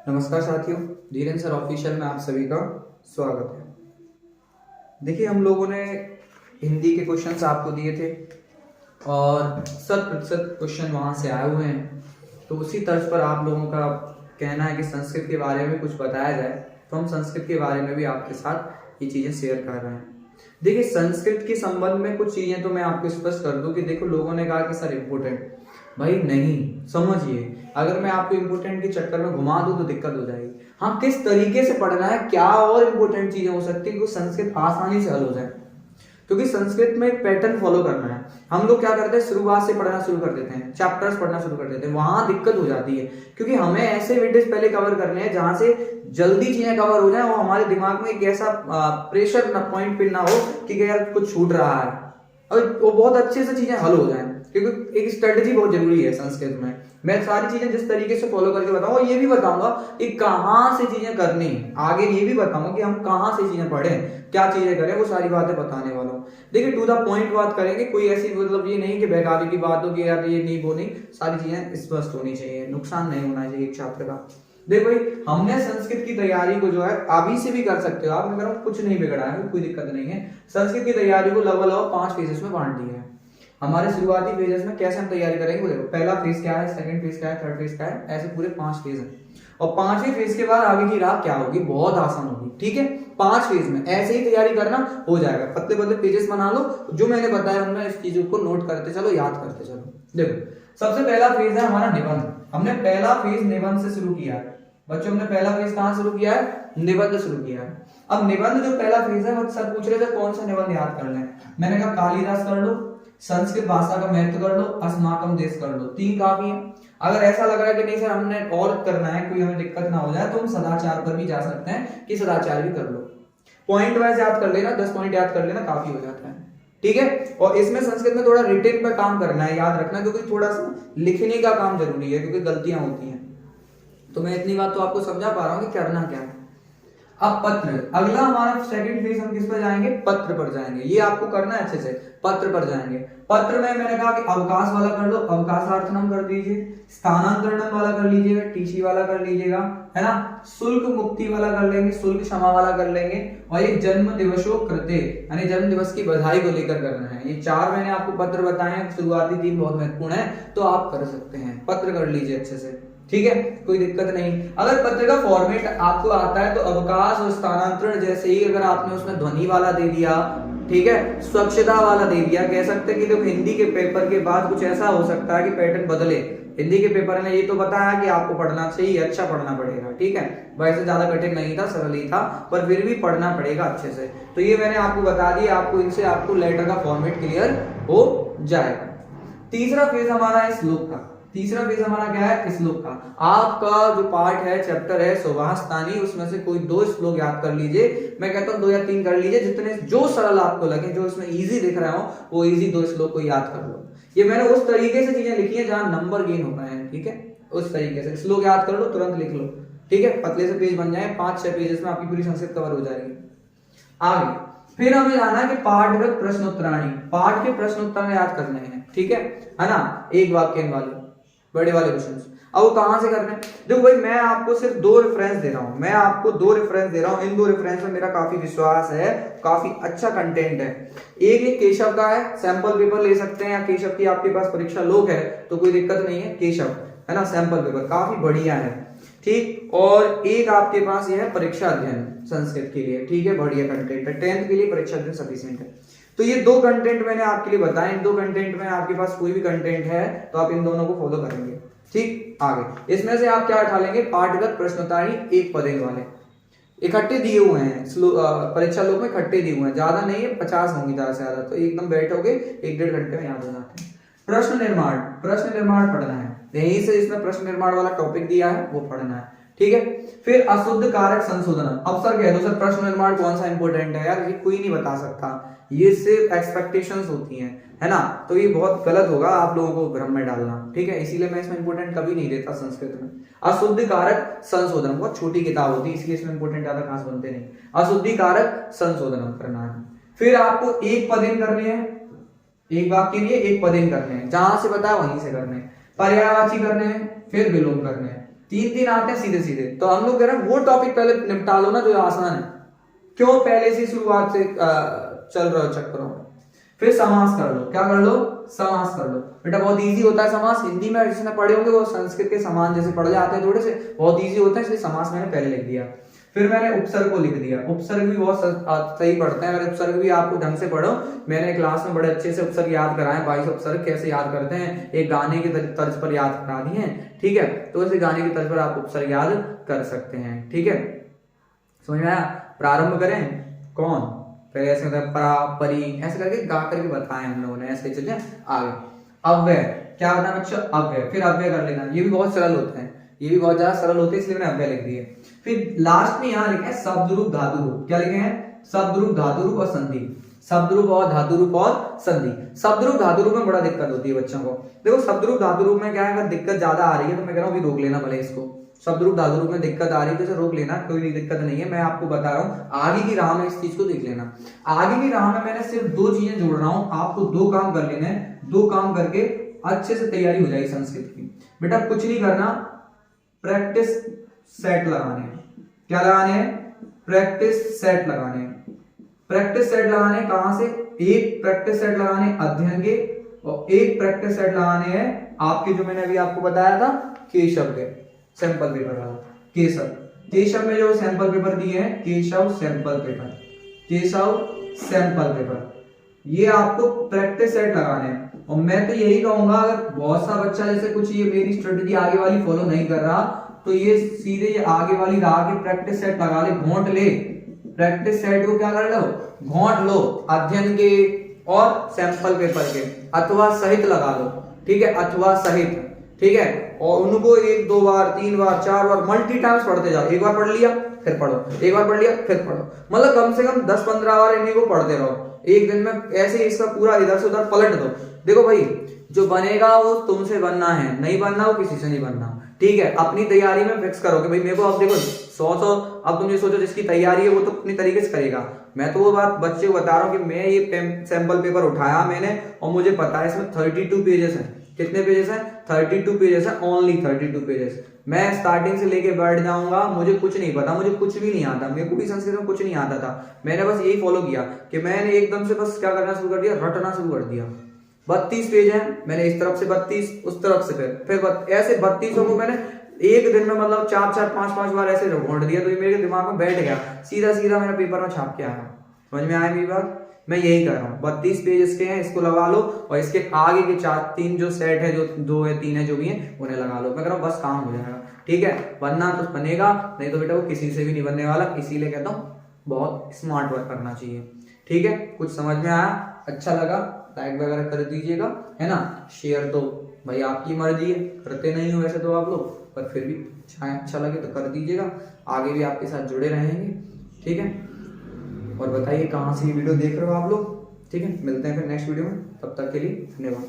नमस्कार साथियों, Dhirendra sir official में आप सभी का स्वागत है। देखिए, हम लोगों ने हिंदी के क्वेश्चंस आपको दिए थे और 100% क्वेश्चन वहां से आए हुए हैं। तो उसी तर्ज पर आप लोगों का कहना है कि संस्कृत के बारे में कुछ बताया जाए, तो हम संस्कृत के बारे में भी आपके साथ ये चीजें शेयर कर रहे हैं। देखिए, संस्कृत के संबंध में कुछ चीजें तो मैं आपको स्पष्ट कर दूं कि देखो, लोगों ने कहा कि सर इम्पोर्टेंट, भाई नहीं, समझिए, अगर मैं आपको इम्पोर्टेंट के चक्कर में घुमा दूं तो दिक्कत हो जाएगी। हाँ, किस तरीके से पढ़ना है, क्या और इम्पोर्टेंट चीजें हो सकती है कि संस्कृत आसानी से हल हो जाए, क्योंकि संस्कृत में एक पैटर्न फॉलो करना है। हम लोग क्या करते हैं, शुरुआत से पढ़ना शुरू कर देते हैं, चैप्टर्स पढ़ना शुरू कर देते हैं, वहां दिक्कत हो जाती है, क्योंकि हमें ऐसे वीडियोस पहले कवर करने हैं जहां से जल्दी चीजें कवर हो जाए और हमारे दिमाग में एक ऐसा प्रेशर ना पॉइंट पिन ना हो कि यार कुछ छूट रहा है, और वो बहुत अच्छे से चीजें हल हो जाए, क्योंकि एक स्ट्रेटेजी बहुत जरूरी है संस्कृत में। मैं सारी चीजें जिस तरीके से फॉलो करके बताऊंगा, ये भी बताऊंगा कि कहां से चीजें करनी है, आगे ये भी बताऊंगा कि हम कहां से चीजें पढ़ें, क्या चीजें करें, वो सारी बातें बताने वाला हूँ। देखिए, टू द पॉइंट बात करेंगे, कोई ऐसी मतलब ये नहीं कि बहकावे की बात हो कि यार ये नहीं वो नहीं, सारी चीजें स्पष्ट होनी चाहिए, नुकसान नहीं होना चाहिए एक छात्र का। देखो भाई, हमने संस्कृत की तैयारी को जो है अभी से भी कर सकते हो आप, मैं कह रहा हूं कुछ नहीं बिगड़ा है, कोई दिक्कत नहीं है। संस्कृत की तैयारी को लगभग 5 फेजेस में बांट दिया है। हमारे शुरुआती फेजेस में कैसे हम तैयारी करेंगे वो देखो, पहला फेज क्या है, सेकंड फेज क्या है, थर्ड फेज क्या है, ऐसे पूरे 5 फेज हैं। और 5वें फेज के बाद आगे की राह क्या होगी, बहुत आसान होगी। ठीक है, 5 फेज में ऐसे ही तैयारी करना हो जाएगा। पतले पतले पेजेस बना लो, जो मैंने बताया उनमें इस चीजों को नोट करते चलो, याद करते चलो। देखो, सबसे पहला फेज है हमारा निबंध। हमने पहला फेज निबंध से शुरू किया है बच्चों, हमने पहला फेज कहां शुरू किया है, निबंध शुरू किया है। अब निबंध जो पहला फेज है, वो सब पूछ रहे थे कौन सा निबंध याद कर लें। मैंने कहा कालिदास कर लो, संस्कृत भाषा का महत्व कर लो, अस्माकम देश कर लो, 3 काफी है। अगर ऐसा लग रहा है कि नहीं सर हमने और करना है, कोई हमें दिक्कत ना हो जाए, तो हम सदाचार पर भी जा सकते हैं कि सदाचार भी कर लो। पॉइंट वाइज याद कर लेना, 10 पॉइंट याद कर लेना, काफी हो जाता है। ठीक है, और इसमें संस्कृत में थोड़ा रिटेन पर काम करना है, याद रखना, क्योंकि थोड़ा सा लिखने का काम जरूरी है, क्योंकि गलतियां होती हैं। तो मैं इतनी बात तो आपको समझा पा रहा हूं कि करना क्या है। अब पत्र, अगला हमारा सेकंड फेज, हम किस पर जाएंगे, पत्र पर जाएंगे। ये आपको करना है अच्छे से, पत्र पर जाएंगे। पत्र में मैंने कहा कि अवकाश वाला कर लो, अवकाशार्थनम कर दीजिए, स्थानांतरणम वाला कर लीजिएगा, टीसी वाला कर लीजिएगा, है ना, शुल्क मुक्ति वाला कर लेंगे, शुल्क क्षमा वाला कर लेंगे, और एक जन्म दिवसों कृते यानी जन्म दिवस की बधाई को लेकर करना है। ये 4 मैंने आपको पत्र बताए हैं, शुरुआती 3 बहुत महत्वपूर्ण है, तो आप कर सकते हैं, पत्र कर लीजिए अच्छे से। ठीक है, कोई दिक्कत नहीं। अगर पत्र का फॉर्मेट आपको आता है तो अवकाश और स्थानांतरण जैसे ही अगर आपने उसमें ध्वनि वाला दे दिया, ठीक है, स्वच्छता वाला दे दिया, कह सकते हैं कि देखो हिंदी के पेपर के बाद कुछ ऐसा हो सकता है कि पैटर्न बदले। हिंदी के पेपर ने ये तो बताया कि आपको पढ़ना चाहिए, अच्छा पढ़ना पड़ेगा। ठीक है, वैसे ज्यादा कठिन नहीं था, सरल ही था, पर फिर भी पढ़ना पड़ेगा अच्छे से। तो ये मैंने आपको बता दिया, आपको इनसे आपको लेटर का फॉर्मेट क्लियर हो जाएगा। तीसरा फेज हमारा है श्लोक का। तीसरा फेज हमारा क्या है, श्लोक का। आपका जो पार्ट है, चैप्टर है सुभाषतानी, उसमें से कोई 2 श्लोक याद कर लीजिए। मैं कहता हूं 2 या 3 कर लीजिए, जितने जो सरल आपको लगे, जो इसमें इजी दिख रहा हो, वो इजी 2 श्लोक को याद कर लो। ये मैंने उस तरीके से चीजें लिखी है जहां नंबर गेन हो रहे हैं। ठीक है, उस तरीके से श्लोक याद कर लो, तुरंत लिख लो। ठीक है, पतले से पेज बन जाए, 5-6 पेजेस में आपकी पूरी संस्कृत कवर हो जाएगी। आगे फिर हमें जाना है कि पाठगत प्रश्नोत्तराणी, पाठ के प्रश्नोत्तर याद करने हैं। ठीक है ना, एक वाक्य वाले बड़े वाले क्वेश्चंस। अब वो कहां से करने हैं, देखो भाई, मैं आपको सिर्फ 2 रेफरेंस दे रहा हूं, मैं आपको 2 रेफरेंस दे रहा हूं। इन 2 रेफरेंस में मेरा काफी विश्वास है, काफी अच्छा कंटेंट है। एक ये केशव का है, सैंपल पेपर ले सकते हैं, या केशव की आपके पास परीक्षा लोग है तो कोई दिक्कत नहीं है, केशव है ना, सैंपल पेपर काफी बढ़िया है। ठीक, और एक आपके पास ये है परीक्षा अध्ययन संस्कृत के लिए। ठीक है, बढ़िया कंटेंट है, 10th के लिए परीक्षा अध्ययन सफिशिएंट है। तो ये 2 कंटेंट मैंने आपके लिए बताए। इन 2 कंटेंट में आपके पास कोई भी कंटेंट है तो आप इन दोनों को फॉलो करेंगे। ठीक, आगे इसमें से आप क्या उठा लेंगे, पाठगत प्रश्नोत्तरी 1 पदेन वाले इकट्ठे दिए हुए हैं, परीक्षा लोग में इकट्ठे दिए हुए हैं, ज्यादा नहीं है, 50 होंगे ज्यादा से ज्यादा, तो एकदम बैठोगे 1-1.5 घंटे में याद हो जाते हैं। प्रश्न निर्माण, प्रश्न निर्माण पढ़ना है, यहीं से इसमें प्रश्न निर्माण वाला टॉपिक दिया है, वो पढ़ना है। ठीक है, फिर अशुद्ध कारक संशोधन। अब सर कह दो सर प्रश्न निर्माण कौन सा इंपॉर्टेंट है, यार ये कोई नहीं बता सकता, ये सिर्फ एक्सपेक्टेशंस होती हैं, है ना, तो ये बहुत गलत होगा आप लोगों को भ्रम में डालना। ठीक है, इसीलिए मैं इसमें इंपॉर्टेंट कभी नहीं देता संस्कृत में। अशुद्धि कारक संशोधन बहुत छोटी किताब होती है, इसलिए इसमें इंपॉर्टेंट ज्यादा खास बनते नहीं। अशुद्धि कारक संशोधन करना है। फिर आपको 1 पदेन करने हैं, एक वाक्य के लिए 1 पदेन करने हैं, जहां से बताया वहीं से करने हैं। पर्यायवाची करने हैं, फिर विलोम करने हैं। तीन आते हैं सीधे सीधे। तो हम लोग कह रहे हैं वो टॉपिक पहले निपटा लो ना जो आसान है, क्यों पहले से शुरुआत से चल रहे हो चक्करों में। फिर समास कर लो, क्या कर लो, समास कर लो। बेटा बहुत इजी होता है समास, हिंदी में जिसने पढ़े होंगे वो संस्कृत के समान जैसे पढ़ जाते हैं, थोड़े से बहुत इजी होता है, इसलिए समास मैंने पहले लिख दिया। फिर मैंने उपसर्ग को लिख दिया। उपसर्ग भी बहुत सही पढ़ते हैं, अगर उपसर्ग भी आपको ढंग से पढ़ो, मैंने क्लास में बड़े अच्छे से उपसर्ग याद कराए, 22 उपसर्ग कैसे याद करते हैं, एक गाने की तर्ज पर याद करा दिए हैं, ठीक है। तो ऐसे गाने की तर्ज पर आप उपसर्ग याद कर सकते हैं, ठीक है, समझ में आया। प्रारंभ करें, कौन, पहले ऐसे होता है परा परी, ऐसे करके गा करके बताएं हम लोगों ने, ऐसे चलते आगे। अव्यय, क्या बताया बच्चों, अव्यय, फिर अव्यय कर लेना, ये भी बहुत सरल होते हैं, ये भी बहुत ज्यादा सरल होते हैं, इसलिए मैंने अव्यय लिख दिए। फिर लास्ट में यहाँ लिखे हैं शब्द रूप धातु रूप, क्या लिखे हैं, शब्द रूप धातु रूप और संधि, शब्द रूप और धातु रूप और संधि। शब्द रूप धातु रूप में बड़ा दिक्कत होती है बच्चों को। देखो शब्द रूप धातु रूप में क्या है, अगर दिक्कत ज्यादा आ रही है तो मैं कह रहा हूँ रोक लेना भले इसको। शब्द रूप धातु रूप में दिक्कत आ रही है तो इसे रोक लेना, कोई दिक्कत नहीं है, मैं आपको बता रहा हूँ आगे की राह में इस चीज को देख लेना। आगे की राह में मैंने सिर्फ दो चीजें जोड़ रहा हूँ, आपको दो काम कर लेने हैं, दो काम करके अच्छे से तैयारी हो जाएगी संस्कृत की। बेटा कुछ नहीं करना, प्रैक्टिस सेट लगाने, क्या लगाने हैं, प्रैक्टिस सेट लगाने। प्रैक्टिस सेट लगाने कहां से, एक प्रैक्टिस सेट लगाने अध्ययन के, और एक प्रैक्टिस सेट लगाने हैं आपके, जो मैंने अभी आपको बताया था केशव के सैंपल पेपर वाला, केशव में जो सैंपल पेपर दिए हैं, Keshav sample paper, Keshav sample paper, ये आपको प्रैक्टिस सेट लगाने हैं। और मैं तो यही कहूंगा, अगर बहुत सा बच्चा जैसे कुछ ये मेरी स्ट्रेटेजी आगे वाली फॉलो नहीं कर रहा, तो ये सीधे ये आगे वाली राह के प्रैक्टिस सेट लगा ले, घोंट ले, प्रैक्टिस सेट को क्या कर लो, घोंट लो, अध्ययन के और सैंपल पेपर के, अथवा सहित लगा लो, ठीक है, अथवा सहित, ठीक है। और उनको एक दो बार, तीन बार, चार बार, मल्टी टाइम्स पढ़ते जाओ, एक बार पढ़ लिया फिर पढ़ो, एक बार पढ़ लिया फिर पढ़ो, मतलब कम से कम 10-15 बार इन्हीं को पढ़ते रहो एक दिन में, ऐसे ही इसका पूरा इधर से उधर पलट दो। देखो भाई जो बनेगा वो तुमसे बनना है, नहीं बनना वो किसी से नहीं बनना, ठीक है। अपनी तैयारी में फिक्स करो कि भाई मेरे को, अब देखो 100 अब तुम ये सोचो जिसकी तैयारी है वो तो अपनी तरीके से करेगा, मैं तो वो बात बच्चे को बता रहा हूँ कि मैं ये सैंपल पेपर उठाया मैंने और मुझे पता है इसमें 32 पेजेस हैं, कितने पेजेस हैं, 32 पेजेस हैं, ओनली 32 पेजेस। मैं स्टार्टिंग से लेके बैठ जाऊंगा, मुझे कुछ नहीं पता, मुझे कुछ भी नहीं आता, मेरे को भी संस्कृत में कुछ नहीं आता था, मैंने बस यही फॉलो किया कि मैंने एकदम से बस क्या करना शुरू कर दिया, रटना शुरू कर दिया। 32 पेज हैं, मैंने इस तरफ से 32, उस तरफ से फिर ऐसे 32 को मैंने एक दिन में मतलब 4-4, 5-5 बार ऐसे घोंट दिया, तो ये मेरे दिमाग में बैठ गया, सीधा सीधा मैंने पेपर में छाप के आया। समझ में आया मेरी बात, मैं यही कर रहा हूँ। 32 पेज इसके हैं, इसको लगा लो, और इसके आगे के 4-3 जो सेट है, जो 2 या 3 है जो भी है, उन्हें लगा लो। मैं कह रहा हूँ बस काम हो जाएगा, ठीक है। बनना तो बनेगा, नहीं तो बेटा वो किसी से भी नहीं बनने वाला, इसीलिए कहता हूँ बहुत स्मार्ट वर्क करना चाहिए, ठीक है। कुछ समझ में आया, अच्छा लगा, लाइक वगैरह कर दीजिएगा, है ना। शेयर तो भाई आपकी मर्जी है, करते नहीं हो वैसे तो आप लोग, पर फिर भी अच्छा लगे तो कर दीजिएगा, आगे भी आपके साथ जुड़े रहेंगे, ठीक है। और बताइए कहाँ से ये वीडियो देख रहे हो आप लोग, ठीक है। मिलते हैं फिर नेक्स्ट वीडियो में, तब तक के लिए धन्यवाद।